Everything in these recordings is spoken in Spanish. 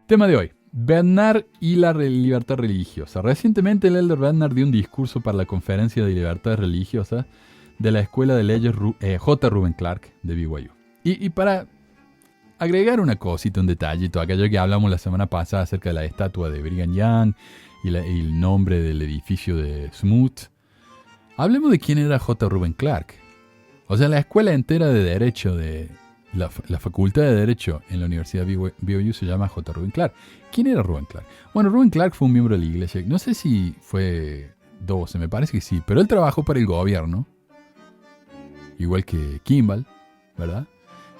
Tema de hoy. Bernard y la libertad religiosa. Recientemente el elder Bernard dio un discurso para la Conferencia de Libertades Religiosas de la Escuela de Leyes J. Reuben Clark de BYU. Y para agregar una cosita, un detallito, aquello que hablamos la semana pasada acerca de la estatua de Brigham Young y el nombre del edificio de Smoot, hablemos de quién era J. Reuben Clark. O sea, la escuela entera de Derecho de la Facultad de Derecho en la Universidad de BYU se llama J. Reuben Clark. ¿Quién era Reuben Clark? Bueno, Reuben Clark fue un miembro de la iglesia. No sé si fue 12, me parece que sí. Pero él trabajó para el gobierno. Igual que Kimball, ¿verdad?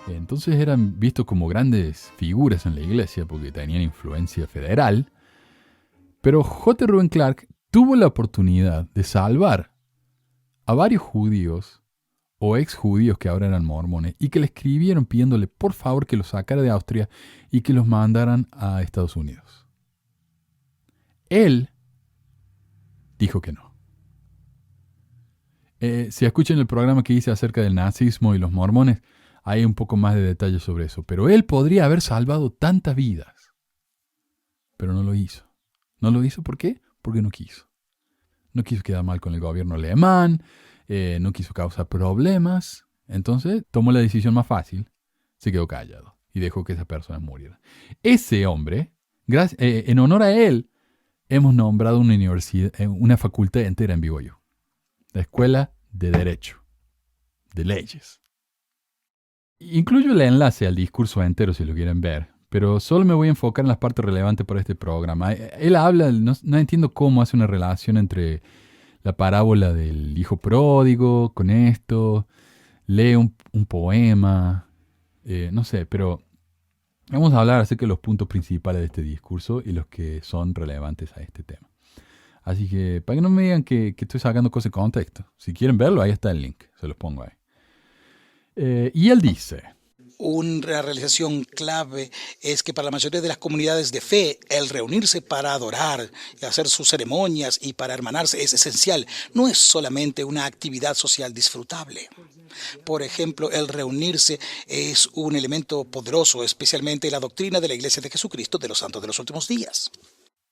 Entonces eran vistos como grandes figuras en la iglesia porque tenían influencia federal. Pero J. Reuben Clark tuvo la oportunidad de salvar a varios judíos o ex judíos que ahora eran mormones y que le escribieron pidiéndole por favor que los sacara de Austria y que los mandaran a Estados Unidos. Él dijo que no. Si escuchan el programa que hice acerca del nazismo y los mormones, hay un poco más de detalles sobre eso. Pero él podría haber salvado tantas vidas. Pero no lo hizo. ¿No lo hizo por qué? Porque no quiso. No quiso quedar mal con el gobierno alemán. No quiso causar problemas. Entonces tomó la decisión más fácil. Se quedó callado y dejó que esa persona muriera. Ese hombre, en honor a él, hemos nombrado una universidad, una facultad entera en BYU. La Escuela de Derecho, de Leyes. Incluyo el enlace al discurso entero si lo quieren ver, pero solo me voy a enfocar en las partes relevantes para este programa. Él habla, no entiendo cómo hace una relación entre la parábola del hijo pródigo con esto, lee un poema, no sé, pero vamos a hablar acerca de los puntos principales de este discurso y los que son relevantes a este tema. Así que, para que no me digan que estoy sacando cosas de contexto. Si quieren verlo, ahí está el link. Se los pongo ahí. Y él dice: una realización clave es que para la mayoría de las comunidades de fe, el reunirse para adorar y hacer sus ceremonias y para hermanarse es esencial. No es solamente una actividad social disfrutable. Por ejemplo, el reunirse es un elemento poderoso, especialmente la doctrina de la Iglesia de Jesucristo de los Santos de los Últimos Días.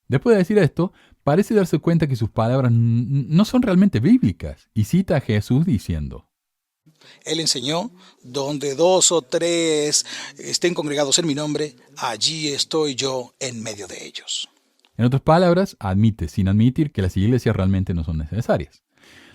Después de decir esto, parece darse cuenta que sus palabras no son realmente bíblicas y cita a Jesús diciendo: Él enseñó, donde 2 o 3 estén congregados en mi nombre, allí estoy yo en medio de ellos. En otras palabras, admite, sin admitir, que las iglesias realmente no son necesarias.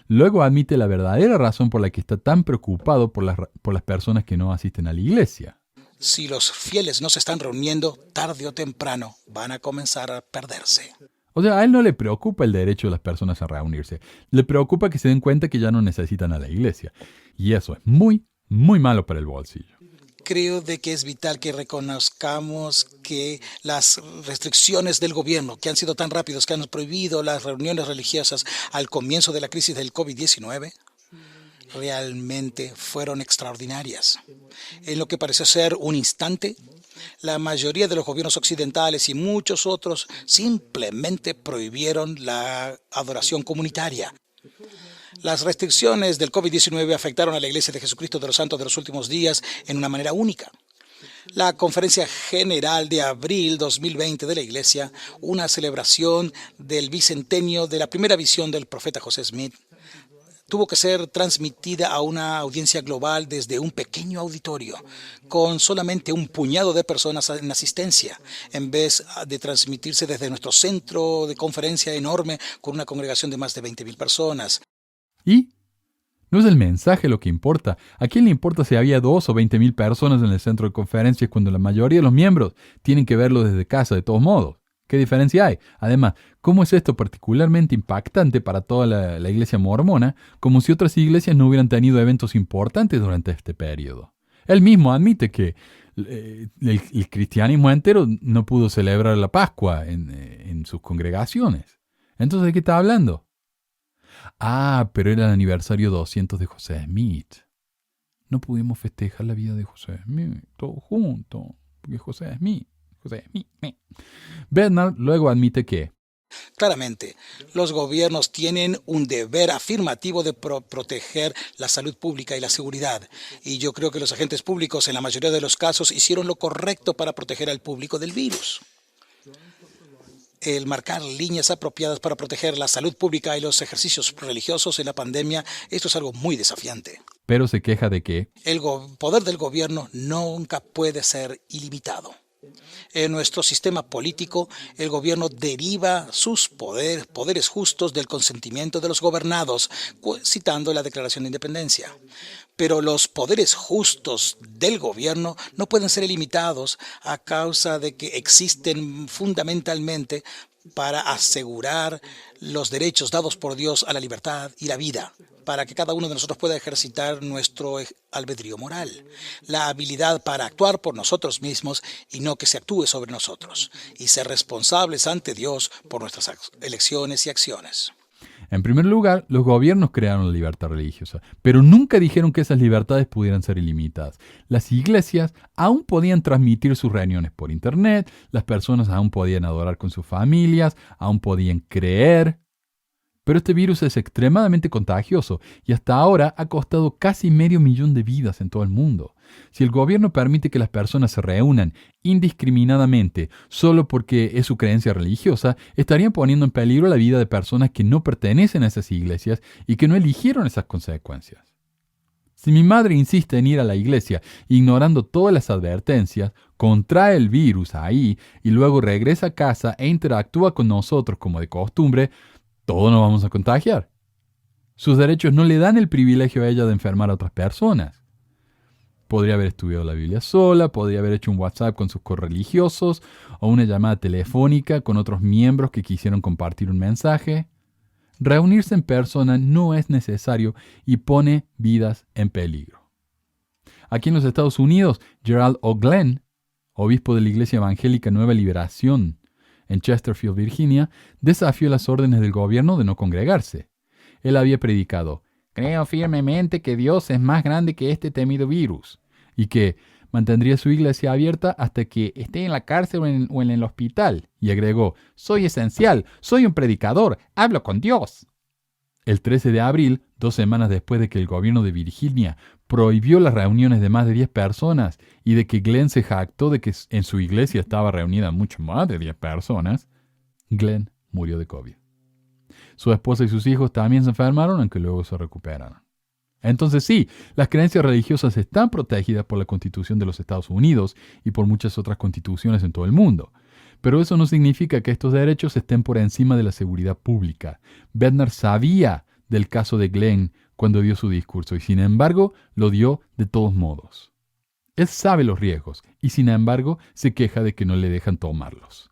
Luego admite la verdadera razón por la que está tan preocupado por las personas que no asisten a la iglesia. Si los fieles no se están reuniendo, tarde o temprano van a comenzar a perderse. O sea, a él no le preocupa el derecho de las personas a reunirse. Le preocupa que se den cuenta que ya no necesitan a la iglesia. Y eso es muy, muy malo para el bolsillo. Creo de que es vital que reconozcamos que las restricciones del gobierno, que han sido tan rápidos, que han prohibido las reuniones religiosas al comienzo de la crisis del COVID-19, realmente fueron extraordinarias. En lo que pareció ser un instante, la mayoría de los gobiernos occidentales y muchos otros simplemente prohibieron la adoración comunitaria. Las restricciones del COVID-19 afectaron a la Iglesia de Jesucristo de los Santos de los Últimos Días en una manera única. La Conferencia General de abril 2020 de la Iglesia, una celebración del bicentenio de la primera visión del profeta José Smith, tuvo que ser transmitida a una audiencia global desde un pequeño auditorio, con solamente un puñado de personas en asistencia, en vez de transmitirse desde nuestro centro de conferencia enorme con una congregación de más de 20,000 personas. ¿Y? ¿No es el mensaje lo que importa? ¿A quién le importa si había 2 o 20,000 personas en el centro de conferencias cuando la mayoría de los miembros tienen que verlo desde casa de todos modos? ¿Qué diferencia hay? Además, ¿cómo es esto particularmente impactante para toda la iglesia mormona, como si otras iglesias no hubieran tenido eventos importantes durante este periodo? Él mismo admite que el cristianismo entero no pudo celebrar la Pascua en sus congregaciones. Entonces, ¿de qué está hablando? Ah, pero era el aniversario 200 de José Smith. No pudimos festejar la vida de José Smith todos juntos, porque José Smith. Bernard luego admite que claramente, los gobiernos tienen un deber afirmativo de proteger la salud pública y la seguridad. Y yo creo que los agentes públicos en la mayoría de los casos hicieron lo correcto para proteger al público del virus. el marcar líneas apropiadas para proteger la salud pública y los ejercicios religiosos en la pandemia, esto es algo muy desafiante. Pero se queja de que El poder del gobierno nunca puede ser ilimitado. En nuestro sistema político, el gobierno deriva sus poderes justos del consentimiento de los gobernados, citando la Declaración de Independencia. Pero los poderes justos del gobierno no pueden ser ilimitados a causa de que existen fundamentalmente para asegurar los derechos dados por Dios a la libertad y la vida, para que cada uno de nosotros pueda ejercitar nuestro albedrío moral, la habilidad para actuar por nosotros mismos y no que se actúe sobre nosotros, y ser responsables ante Dios por nuestras elecciones y acciones. En primer lugar, los gobiernos crearon la libertad religiosa, pero nunca dijeron que esas libertades pudieran ser ilimitadas. Las iglesias aún podían transmitir sus reuniones por internet, las personas aún podían adorar con sus familias, aún podían creer. Pero este virus es extremadamente contagioso y hasta ahora ha costado casi 500.000 de vidas en todo el mundo. Si el gobierno permite que las personas se reúnan indiscriminadamente solo porque es su creencia religiosa, estarían poniendo en peligro la vida de personas que no pertenecen a esas iglesias y que no eligieron esas consecuencias. Si mi madre insiste en ir a la iglesia ignorando todas las advertencias, contrae el virus ahí y luego regresa a casa e interactúa con nosotros como de costumbre, todos nos vamos a contagiar. Sus derechos no le dan el privilegio a ella de enfermar a otras personas. Podría haber estudiado la Biblia sola, podría haber hecho un WhatsApp con sus correligiosos o una llamada telefónica con otros miembros que quisieron compartir un mensaje. Reunirse en persona no es necesario y pone vidas en peligro. Aquí en los Estados Unidos, Gerald O'Glenn, obispo de la Iglesia Evangélica Nueva Liberación en Chesterfield, Virginia, desafió las órdenes del gobierno de no congregarse. Él había predicado: "Creo firmemente que Dios es más grande que este temido virus", y que mantendría su iglesia abierta hasta que esté en la cárcel o en el hospital. Y agregó: "Soy esencial, soy un predicador, hablo con Dios". El 13 de abril, 2 semanas después de que el gobierno de Virginia prohibió las reuniones de más de 10 personas y de que Glenn se jactó de que en su iglesia estaba reunida mucho más de 10 personas, Glenn murió de COVID. Su esposa y sus hijos también se enfermaron, aunque luego se recuperaron. Entonces sí, las creencias religiosas están protegidas por la Constitución de los Estados Unidos y por muchas otras constituciones en todo el mundo. Pero eso no significa que estos derechos estén por encima de la seguridad pública. Bednar sabía del caso de Glenn cuando dio su discurso y sin embargo lo dio de todos modos. Él sabe los riesgos y sin embargo se queja de que no le dejan tomarlos.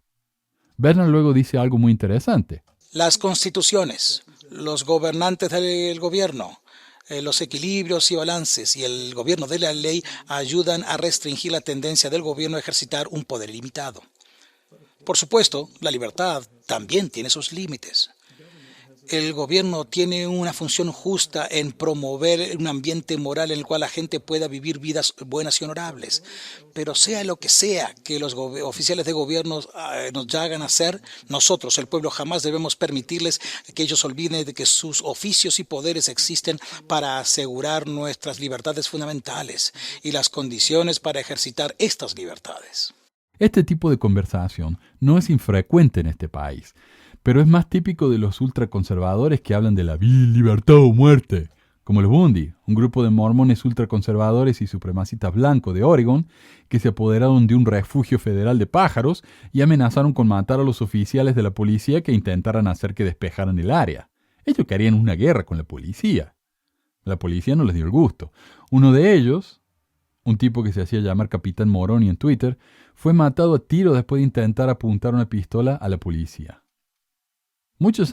Bednar luego dice algo muy interesante. Las constituciones, los gobernantes del gobierno, los equilibrios y balances y el gobierno de la ley ayudan a restringir la tendencia del gobierno a ejercitar un poder ilimitado. Por supuesto, la libertad también tiene sus límites. El gobierno tiene una función justa en promover un ambiente moral en el cual la gente pueda vivir vidas buenas y honorables. Pero sea lo que sea que los oficiales de gobierno nos hagan hacer, nosotros, el pueblo, jamás debemos permitirles que ellos olviden de que sus oficios y poderes existen para asegurar nuestras libertades fundamentales y las condiciones para ejercitar estas libertades. Este tipo de conversación no es infrecuente en este país, pero es más típico de los ultraconservadores que hablan de la libertad o muerte, como los Bundy, un grupo de mormones ultraconservadores y supremacistas blancos de Oregon que se apoderaron de un refugio federal de pájaros y amenazaron con matar a los oficiales de la policía que intentaran hacer que despejaran el área. Ellos querían una guerra con la policía. La policía no les dio el gusto. Uno de ellos, un tipo que se hacía llamar Capitán Moroni en Twitter, fue matado a tiro después de intentar apuntar una pistola a la policía. Muchos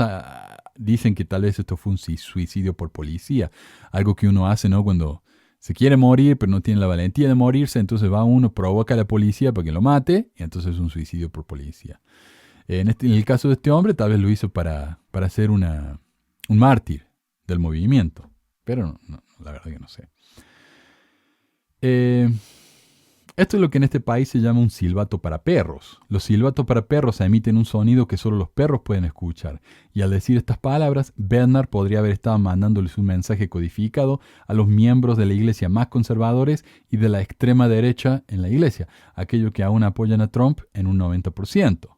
dicen que tal vez esto fue un suicidio por policía, algo que uno hace, ¿no? Cuando se quiere morir pero no tiene la valentía de morirse, entonces va uno, provoca a la policía para que lo mate y entonces es un suicidio por policía. En el caso de este hombre tal vez lo hizo para ser un mártir del movimiento, pero no, la verdad que no sé. Esto es lo que en este país se llama un silbato para perros. Los silbatos para perros emiten un sonido que solo los perros pueden escuchar. Y al decir estas palabras, Bednar podría haber estado mandándoles un mensaje codificado a los miembros de la iglesia más conservadores y de la extrema derecha en la iglesia, aquellos que aún apoyan a Trump en un 90%.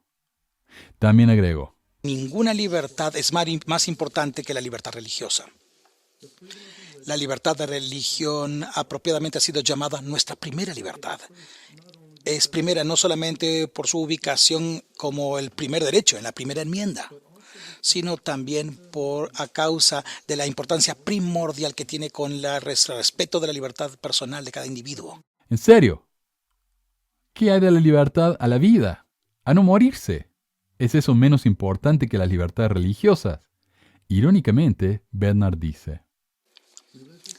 También agregó, ninguna libertad es más importante que la libertad religiosa. La libertad de religión apropiadamente ha sido llamada nuestra primera libertad. Es primera no solamente por su ubicación como el primer derecho en la primera enmienda, sino también a causa de la importancia primordial que tiene con el respeto de la libertad personal de cada individuo. ¿en serio? ¿Qué hay de la libertad a la vida? A no morirse. ¿Es eso menos importante que las libertades religiosas? Irónicamente, Bernard dice,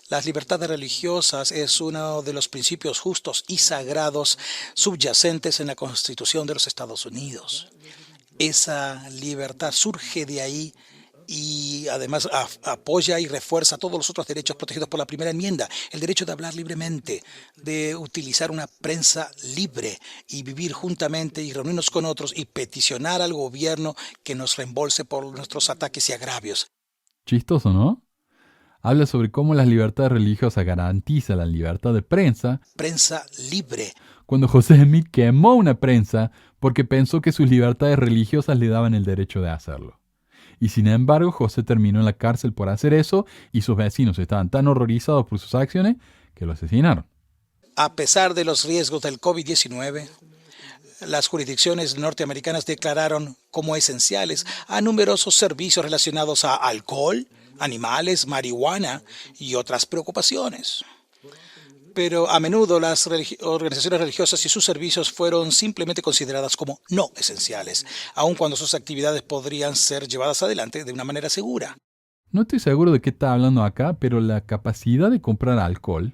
Las libertades religiosas es uno de los principios justos y sagrados subyacentes en la Constitución de los Estados Unidos. Esa libertad surge de ahí y además apoya y refuerza todos los otros derechos protegidos por la primera enmienda. El derecho de hablar libremente, de utilizar una prensa libre y vivir juntamente y reunirnos con otros y peticionar al gobierno que nos reembolse por nuestros ataques y agravios. chistoso, ¿no? Habla sobre cómo las libertades religiosas garantizan la libertad de prensa. Prensa libre. Cuando José Smith quemó una prensa porque pensó que sus libertades religiosas le daban el derecho de hacerlo. Y sin embargo, José terminó en la cárcel por hacer eso y sus vecinos estaban tan horrorizados por sus acciones que lo asesinaron. A pesar de los riesgos del COVID-19, las jurisdicciones norteamericanas declararon como esenciales a numerosos servicios relacionados a alcohol, animales, marihuana y otras preocupaciones. Pero a menudo las organizaciones religiosas y sus servicios fueron simplemente consideradas como no esenciales, aun cuando sus actividades podrían ser llevadas adelante de una manera segura. No estoy seguro de qué está hablando acá, pero la capacidad de comprar alcohol,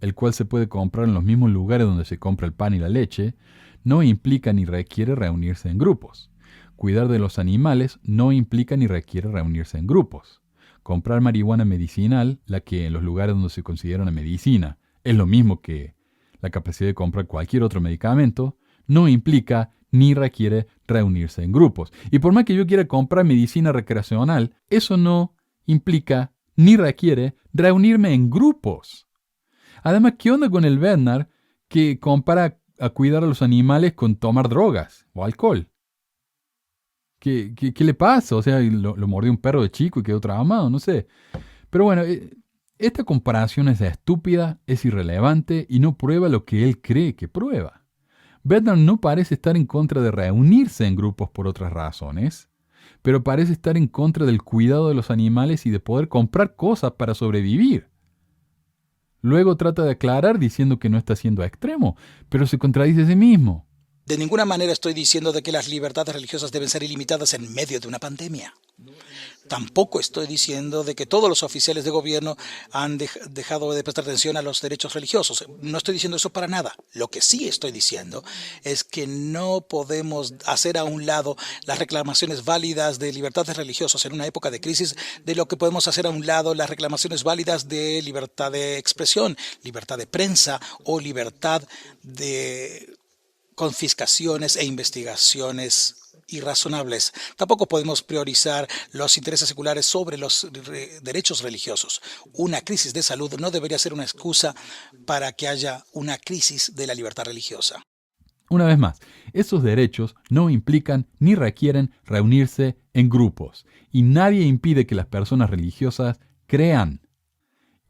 el cual se puede comprar en los mismos lugares donde se compra el pan y la leche, no implica ni requiere reunirse en grupos. Cuidar de los animales no implica ni requiere reunirse en grupos. Comprar marihuana medicinal, la que en los lugares donde se considera una medicina es lo mismo que la capacidad de comprar cualquier otro medicamento, no implica ni requiere reunirse en grupos. Y por más que yo quiera comprar medicina recreacional, eso no implica ni requiere reunirme en grupos. Además, ¿qué onda con el Bernard que compara a cuidar a los animales con tomar drogas o alcohol? ¿Qué le pasa? O sea, lo mordió un perro de chico y quedó traumado, no sé. Pero bueno, esta comparación es estúpida, es irrelevante y no prueba lo que él cree que prueba. Bernard no parece estar en contra de reunirse en grupos por otras razones, pero parece estar en contra del cuidado de los animales y de poder comprar cosas para sobrevivir. Luego trata de aclarar diciendo que no está siendo extremo, pero se contradice a sí mismo. De ninguna manera estoy diciendo de que las libertades religiosas deben ser ilimitadas en medio de una pandemia. Tampoco estoy diciendo de que todos los oficiales de gobierno han dejado de prestar atención a los derechos religiosos. No estoy diciendo eso para nada. Lo que sí estoy diciendo es que no podemos hacer a un lado las reclamaciones válidas de libertades religiosas en una época de crisis, de lo que podemos hacer a un lado las reclamaciones válidas de libertad de expresión, libertad de prensa o libertad de confiscaciones e investigaciones irrazonables. Tampoco podemos priorizar los intereses seculares sobre los derechos religiosos. Una crisis de salud no debería ser una excusa para que haya una crisis de la libertad religiosa. Una vez más, esos derechos no implican ni requieren reunirse en grupos, y nadie impide que las personas religiosas crean.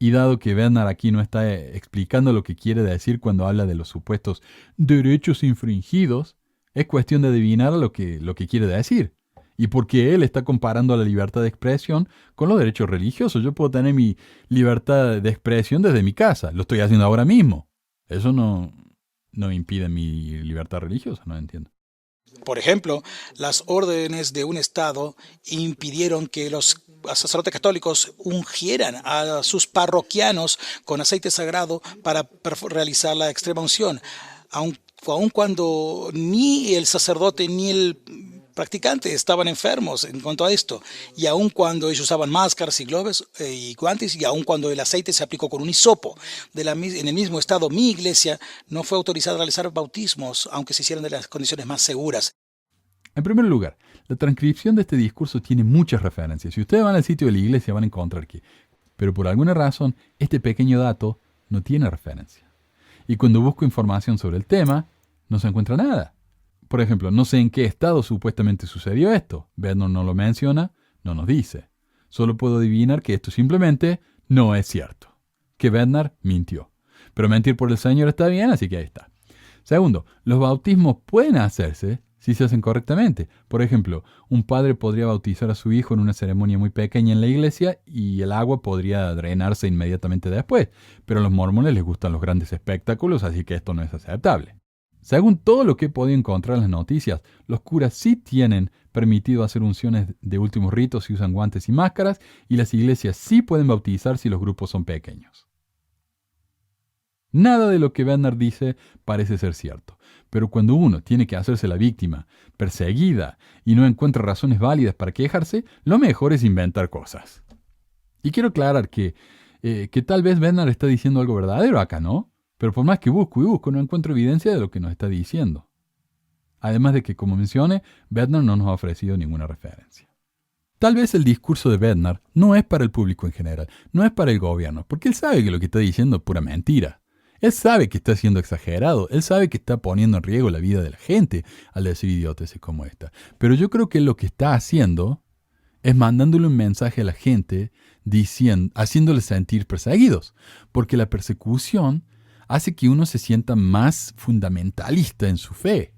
Y dado que Bernard aquí no está explicando lo que quiere decir cuando habla de los supuestos derechos infringidos, es cuestión de adivinar lo que quiere decir. Y porque él está comparando la libertad de expresión con los derechos religiosos. Yo puedo tener mi libertad de expresión desde mi casa. Lo estoy haciendo ahora mismo. Eso no impide mi libertad religiosa, no entiendo. Por ejemplo, las órdenes de un Estado impidieron que los sacerdotes católicos ungieran a sus parroquianos con aceite sagrado para realizar la extrema unción, aun cuando ni el sacerdote ni el practicante estaban enfermos en cuanto a esto, y aun cuando ellos usaban máscaras y globos y guantes, y aun cuando el aceite se aplicó con un hisopo. En el mismo estado, mi iglesia no fue autorizada a realizar bautismos, aunque se hicieran de las condiciones más seguras. En primer lugar, la transcripción de este discurso tiene muchas referencias. Si ustedes van al sitio de la iglesia van a encontrar que, pero por alguna razón, este pequeño dato no tiene referencia. Y cuando busco información sobre el tema, no se encuentra nada. Por ejemplo, no sé en qué estado supuestamente sucedió esto. Bednar no lo menciona, no nos dice. Solo puedo adivinar que esto simplemente no es cierto. Que Bednar mintió. Pero mentir por el Señor está bien, así que ahí está. Segundo, los bautismos pueden hacerse si se hacen correctamente. Por ejemplo, un padre podría bautizar a su hijo en una ceremonia muy pequeña en la iglesia y el agua podría drenarse inmediatamente después. Pero a los mormones les gustan los grandes espectáculos, así que esto no es aceptable. Según todo lo que he podido encontrar en las noticias, los curas sí tienen permitido hacer unciones de últimos ritos si usan guantes y máscaras, y las iglesias sí pueden bautizar si los grupos son pequeños. Nada de lo que Bednar dice parece ser cierto, pero cuando uno tiene que hacerse la víctima, perseguida, y no encuentra razones válidas para quejarse, lo mejor es inventar cosas. Y quiero aclarar que tal vez Bednar está diciendo algo verdadero acá, ¿no? Pero por más que busco y busco, no encuentro evidencia de lo que nos está diciendo. Además de que, como mencioné, Bednar no nos ha ofrecido ninguna referencia. Tal vez el discurso de Bednar no es para el público en general, no es para el gobierno, porque él sabe que lo que está diciendo es pura mentira. Él sabe que está siendo exagerado, él sabe que está poniendo en riesgo la vida de la gente al decir idioteces como esta. Pero yo creo que lo que está haciendo es mandándole un mensaje a la gente haciéndoles sentir perseguidos, porque la persecución hace que uno se sienta más fundamentalista en su fe.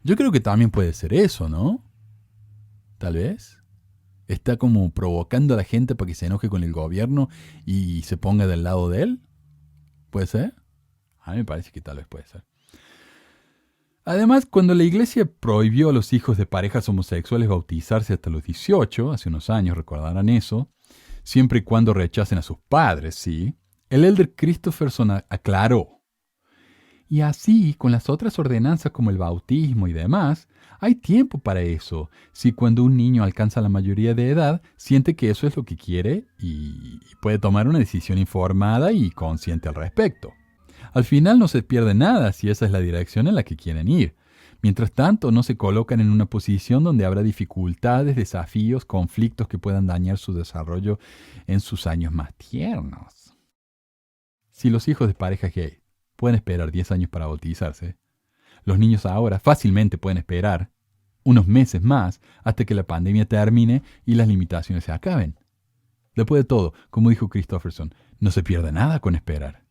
Yo creo que también puede ser eso, ¿no? Tal vez. Está como provocando a la gente para que se enoje con el gobierno y se ponga del lado de él. ¿Puede ser? A mí me parece que tal vez puede ser. Además, cuando la iglesia prohibió a los hijos de parejas homosexuales bautizarse hasta los 18, hace unos años, recordarán eso, siempre y cuando rechacen a sus padres, ¿sí? El elder Christopherson aclaró. Y así, con las otras ordenanzas como el bautismo y demás, hay tiempo para eso, si cuando un niño alcanza la mayoría de edad, siente que eso es lo que quiere y puede tomar una decisión informada y consciente al respecto. Al final no se pierde nada si esa es la dirección en la que quieren ir. Mientras tanto, no se colocan en una posición donde habrá dificultades, desafíos, conflictos que puedan dañar su desarrollo en sus años más tiernos. Si los hijos de parejas gay pueden esperar 10 años para bautizarse, los niños ahora fácilmente pueden esperar unos meses más hasta que la pandemia termine y las limitaciones se acaben. Después de todo, como dijo Christopherson, no se pierde nada con esperar.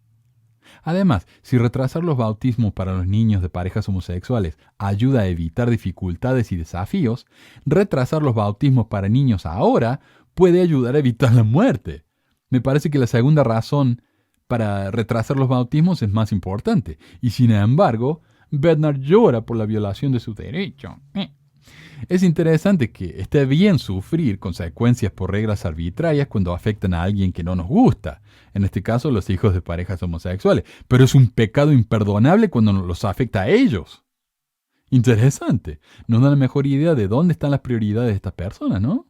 Además, si retrasar los bautismos para los niños de parejas homosexuales ayuda a evitar dificultades y desafíos, retrasar los bautismos para niños ahora puede ayudar a evitar la muerte. Me parece que la segunda razón para retrasar los bautismos es más importante, y sin embargo, Bednar llora por la violación de su derecho. Es interesante que esté bien sufrir consecuencias por reglas arbitrarias cuando afectan a alguien que no nos gusta, en este caso los hijos de parejas homosexuales, pero es un pecado imperdonable cuando los afecta a ellos. Interesante, nos da la mejor idea de dónde están las prioridades de estas personas, ¿no?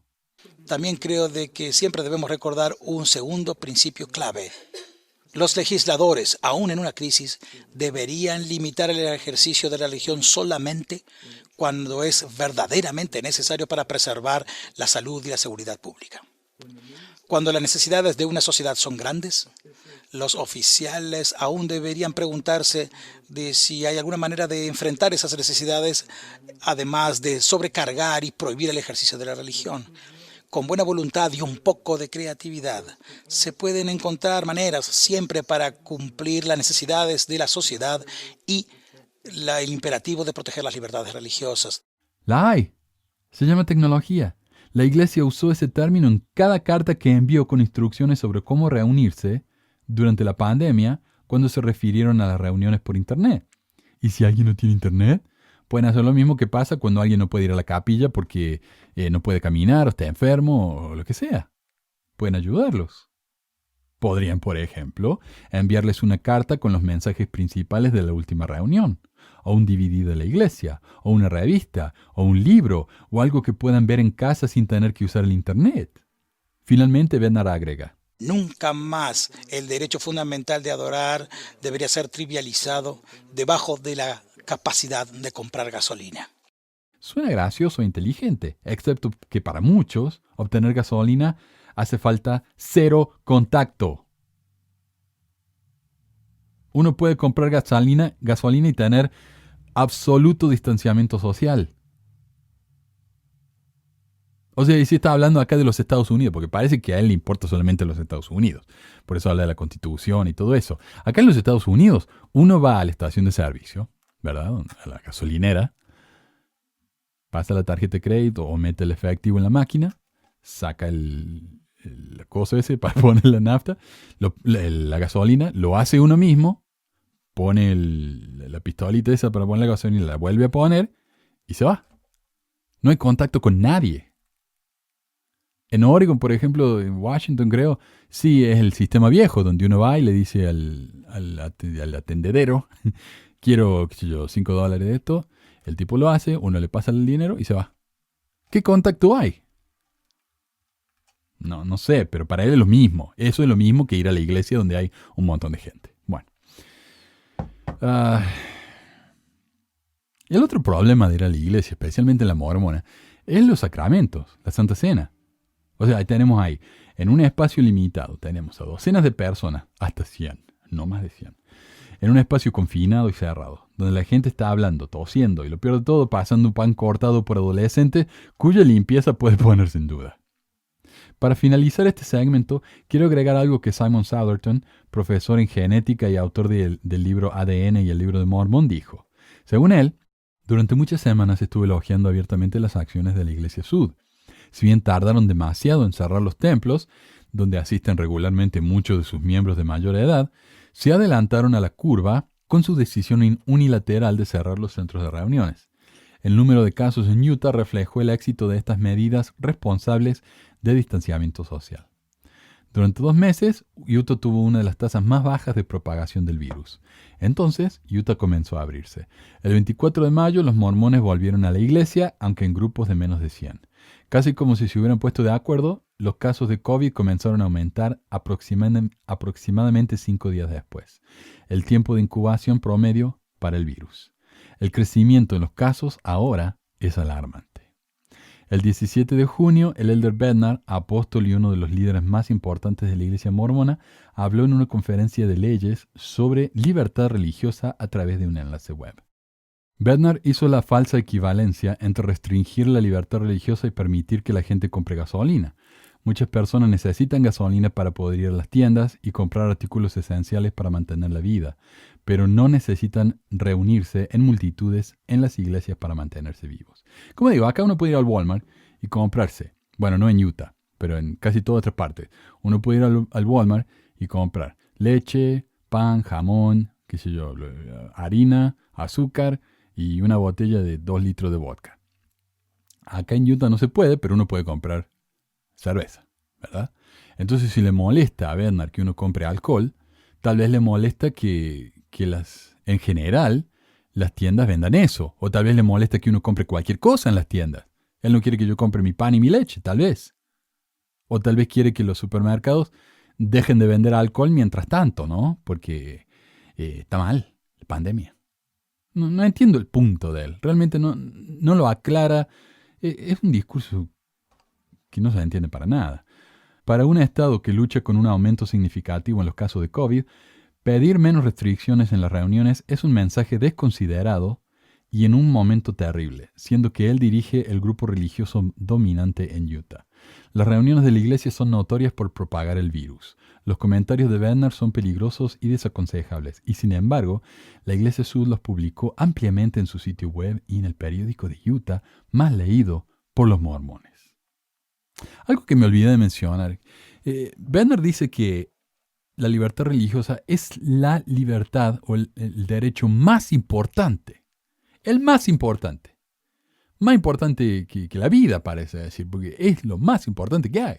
También creo de que siempre debemos recordar un segundo principio clave. Los legisladores, aún en una crisis, deberían limitar el ejercicio de la religión solamente cuando es verdaderamente necesario para preservar la salud y la seguridad pública. Cuando las necesidades de una sociedad son grandes, los oficiales aún deberían preguntarse de si hay alguna manera de enfrentar esas necesidades, además de sobrecargar y prohibir el ejercicio de la religión. Con buena voluntad y un poco de creatividad, se pueden encontrar maneras siempre para cumplir las necesidades de la sociedad y el imperativo de proteger las libertades religiosas. La hay. Se llama tecnología. La iglesia usó ese término en cada carta que envió con instrucciones sobre cómo reunirse durante la pandemia cuando se refirieron a las reuniones por Internet. ¿Y si alguien no tiene Internet? Pueden hacer lo mismo que pasa cuando alguien no puede ir a la capilla porque no puede caminar o está enfermo o lo que sea. Pueden ayudarlos. Podrían, por ejemplo, enviarles una carta con los mensajes principales de la última reunión, o un DVD de la iglesia, o una revista, o un libro, o algo que puedan ver en casa sin tener que usar el Internet. Finalmente, Bednar agrega: Nunca más el derecho fundamental de adorar debería ser trivializado debajo de la capacidad de comprar gasolina. Suena gracioso e inteligente, excepto que para muchos obtener gasolina hace falta 0 contacto. Uno puede comprar gasolina y tener absoluto distanciamiento social. O sea, y si está hablando acá de los Estados Unidos, porque parece que a él le importa solamente los Estados Unidos. Por eso habla de la Constitución y todo eso. Acá en los Estados Unidos, uno va a la estación de servicio, ¿verdad? A la gasolinera, pasa la tarjeta de crédito o mete el efectivo en la máquina, saca la cosa ese para poner la nafta, la gasolina, lo hace uno mismo, pone la pistolita esa para poner la gasolina, la vuelve a poner y se va. No hay contacto con nadie. En Oregon, por ejemplo, en Washington creo, sí es el sistema viejo, donde uno va y le dice al atendedero, quiero, qué sé yo, $5 de esto, el tipo lo hace, uno le pasa el dinero y se va. ¿Qué contacto hay? No sé, pero para él es lo mismo. Eso es lo mismo que ir a la iglesia donde hay un montón de gente. Bueno. El otro problema de ir a la iglesia, especialmente en la mormona, es los sacramentos, la Santa Cena. O sea, tenemos ahí, en un espacio limitado, tenemos a docenas de personas, hasta 100, no más de 100, en un espacio confinado y cerrado, donde la gente está hablando, tosiendo y lo peor de todo, pasando un pan cortado por adolescentes cuya limpieza puede ponerse en duda. Para finalizar este segmento, quiero agregar algo que Simon Southerton, profesor en genética y autor del libro ADN y el libro de Mormón, dijo. Según él, durante muchas semanas estuve elogiando abiertamente las acciones de la Iglesia Sud. Si bien tardaron demasiado en cerrar los templos, donde asisten regularmente muchos de sus miembros de mayor edad, se adelantaron a la curva con su decisión unilateral de cerrar los centros de reuniones. El número de casos en Utah reflejó el éxito de estas medidas responsables de distanciamiento social. Durante 2 meses, Utah tuvo una de las tasas más bajas de propagación del virus. Entonces, Utah comenzó a abrirse. El 24 de mayo, los mormones volvieron a la iglesia, aunque en grupos de menos de 100. Casi como si se hubieran puesto de acuerdo, los casos de COVID comenzaron a aumentar aproximadamente 5 días después, el tiempo de incubación promedio para el virus. El crecimiento en los casos ahora es alarmante. El 17 de junio, el elder Bednar, apóstol y uno de los líderes más importantes de la iglesia mormona, habló en una conferencia de leyes sobre libertad religiosa a través de un enlace web. Bednar hizo la falsa equivalencia entre restringir la libertad religiosa y permitir que la gente compre gasolina. Muchas personas necesitan gasolina para poder ir a las tiendas y comprar artículos esenciales para mantener la vida, pero no necesitan reunirse en multitudes en las iglesias para mantenerse vivos. Como digo, acá uno puede ir al Walmart y comprarse, bueno, no en Utah, pero en casi todas otras partes. Uno puede ir al Walmart y comprar leche, pan, jamón, qué sé yo, harina, azúcar y una botella de 2 litros de vodka. Acá en Utah no se puede, pero uno puede comprar cerveza, ¿verdad? Entonces, si le molesta a Bednar que uno compre alcohol, tal vez le molesta que en general las tiendas vendan eso. O tal vez le molesta que uno compre cualquier cosa en las tiendas. Él no quiere que yo compre mi pan y mi leche, tal vez. O tal vez quiere que los supermercados dejen de vender alcohol mientras tanto, ¿no? Porque está mal, la pandemia. No entiendo el punto de él. Realmente no lo aclara. Es un discurso que no se entiende para nada. Para un estado que lucha con un aumento significativo en los casos de COVID, pedir menos restricciones en las reuniones es un mensaje desconsiderado y en un momento terrible, siendo que él dirige el grupo religioso dominante en Utah. Las reuniones de la iglesia son notorias por propagar el virus. Los comentarios de Bednar son peligrosos y desaconsejables, y sin embargo, la Iglesia Sud los publicó ampliamente en su sitio web y en el periódico de Utah más leído por los mormones. Algo que me olvidé de mencionar. Bednar dice que la libertad religiosa es la libertad o el derecho más importante. El más importante. Más importante que la vida, parece decir, porque es lo más importante que hay.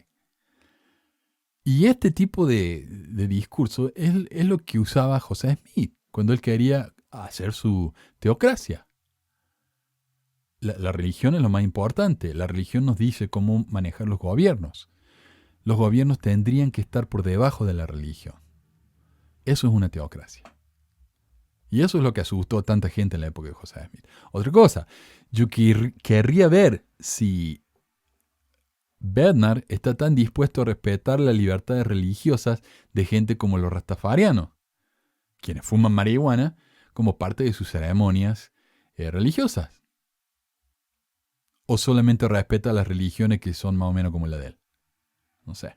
Y este tipo de discurso es lo que usaba José Smith cuando él quería hacer su teocracia. La religión es lo más importante. La religión nos dice cómo manejar los gobiernos. Los gobiernos tendrían que estar por debajo de la religión. Eso es una teocracia. Y eso es lo que asustó a tanta gente en la época de José Smith. Otra cosa, yo querría ver si Bednar está tan dispuesto a respetar las libertades religiosas de gente como los rastafarianos, quienes fuman marihuana como parte de sus ceremonias religiosas. ¿O solamente respeta las religiones que son más o menos como la de él? No sé.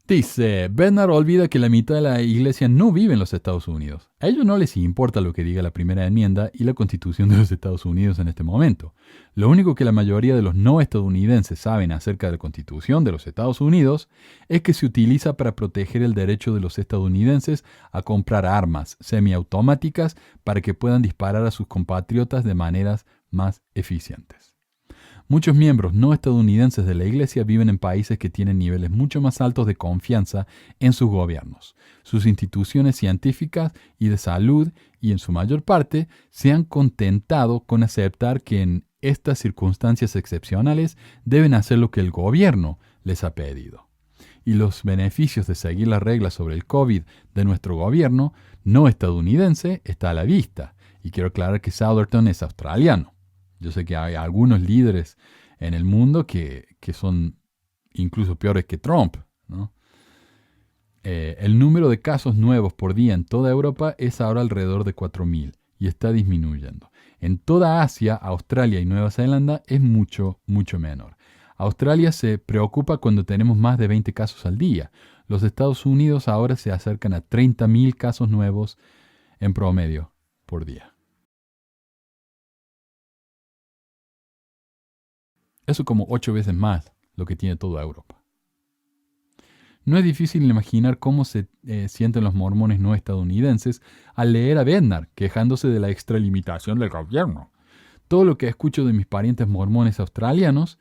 Dice, Bednar olvida que la mitad de la iglesia no vive en los Estados Unidos. A ellos no les importa lo que diga la primera enmienda y la Constitución de los Estados Unidos en este momento. Lo único que la mayoría de los no estadounidenses saben acerca de la Constitución de los Estados Unidos es que se utiliza para proteger el derecho de los estadounidenses a comprar armas semiautomáticas para que puedan disparar a sus compatriotas de maneras más eficientes. Muchos miembros no estadounidenses de la Iglesia viven en países que tienen niveles mucho más altos de confianza en sus gobiernos, sus instituciones científicas y de salud, y en su mayor parte se han contentado con aceptar que en estas circunstancias excepcionales deben hacer lo que el gobierno les ha pedido. Y los beneficios de seguir las reglas sobre el COVID de nuestro gobierno no estadounidense está a la vista. Y quiero aclarar que Southerton es australiano. Yo sé que hay algunos líderes en el mundo que son incluso peores que Trump, ¿no? El número de casos nuevos por día en toda Europa es ahora alrededor de 4.000 y está disminuyendo. En toda Asia, Australia y Nueva Zelanda es mucho, mucho menor. Australia se preocupa cuando tenemos más de 20 casos al día. Los Estados Unidos ahora se acercan a 30.000 casos nuevos en promedio por día. Eso como 8 veces más lo que tiene toda Europa. No es difícil imaginar cómo se sienten los mormones no estadounidenses al leer a Bednar quejándose de la extralimitación del gobierno. Todo lo que escucho de mis parientes mormones australianos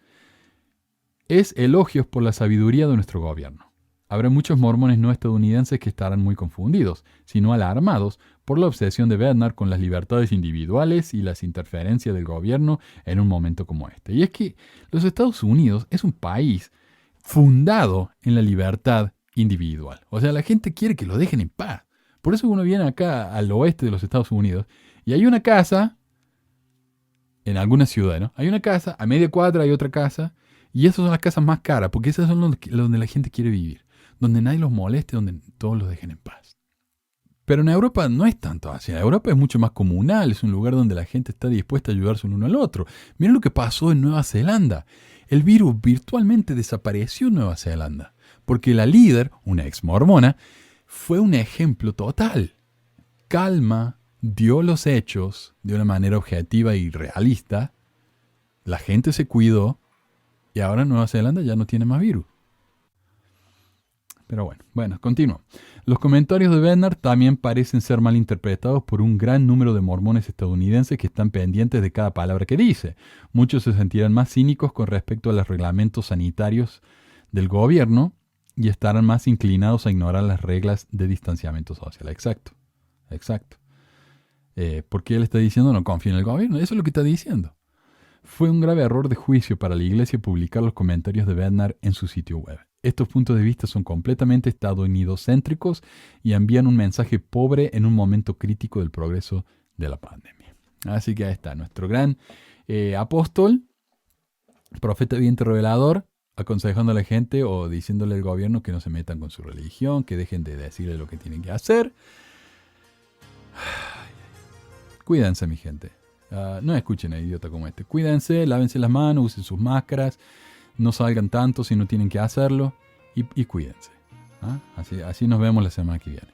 es elogios por la sabiduría de nuestro gobierno. Habrá muchos mormones no estadounidenses que estarán muy confundidos, sino alarmados, por la obsesión de Bednar con las libertades individuales y las interferencias del gobierno en un momento como este. Y es que los Estados Unidos es un país fundado en la libertad individual. O sea, la gente quiere que lo dejen en paz. Por eso uno viene acá al oeste de los Estados Unidos y hay una casa, en alguna ciudad, ¿no? Hay una casa, a media cuadra hay otra casa, y esas son las casas más caras, porque esas son donde la gente quiere vivir. Donde nadie los moleste, donde todos los dejen en paz. Pero en Europa no es tanto así. Europa es mucho más comunal, es un lugar donde la gente está dispuesta a ayudarse el uno al otro. Miren lo que pasó en Nueva Zelanda. El virus virtualmente desapareció en Nueva Zelanda, porque la líder, una ex mormona, fue un ejemplo total. Calma, dio los hechos de una manera objetiva y realista. La gente se cuidó y ahora Nueva Zelanda ya no tiene más virus. Pero bueno, continúo. Los comentarios de Bednar también parecen ser mal interpretados por un gran número de mormones estadounidenses que están pendientes de cada palabra que dice. Muchos se sentirán más cínicos con respecto a los reglamentos sanitarios del gobierno y estarán más inclinados a ignorar las reglas de distanciamiento social. Exacto. Porque él está diciendo no confía en el gobierno. Eso es lo que está diciendo. Fue un grave error de juicio para la iglesia publicar los comentarios de Bednar en su sitio web. Estos puntos de vista son completamente estadounidocéntricos y envían un mensaje pobre en un momento crítico del progreso de la pandemia. Así que ahí está, nuestro gran apóstol, profeta viviente revelador, aconsejando a la gente o diciéndole al gobierno que no se metan con su religión, que dejen de decirle lo que tienen que hacer. Cuídense, mi gente. No escuchen a idiota como este. Cuídense, lávense las manos, usen sus máscaras. No salgan tanto si no tienen que hacerlo y cuídense. Así nos vemos la semana que viene.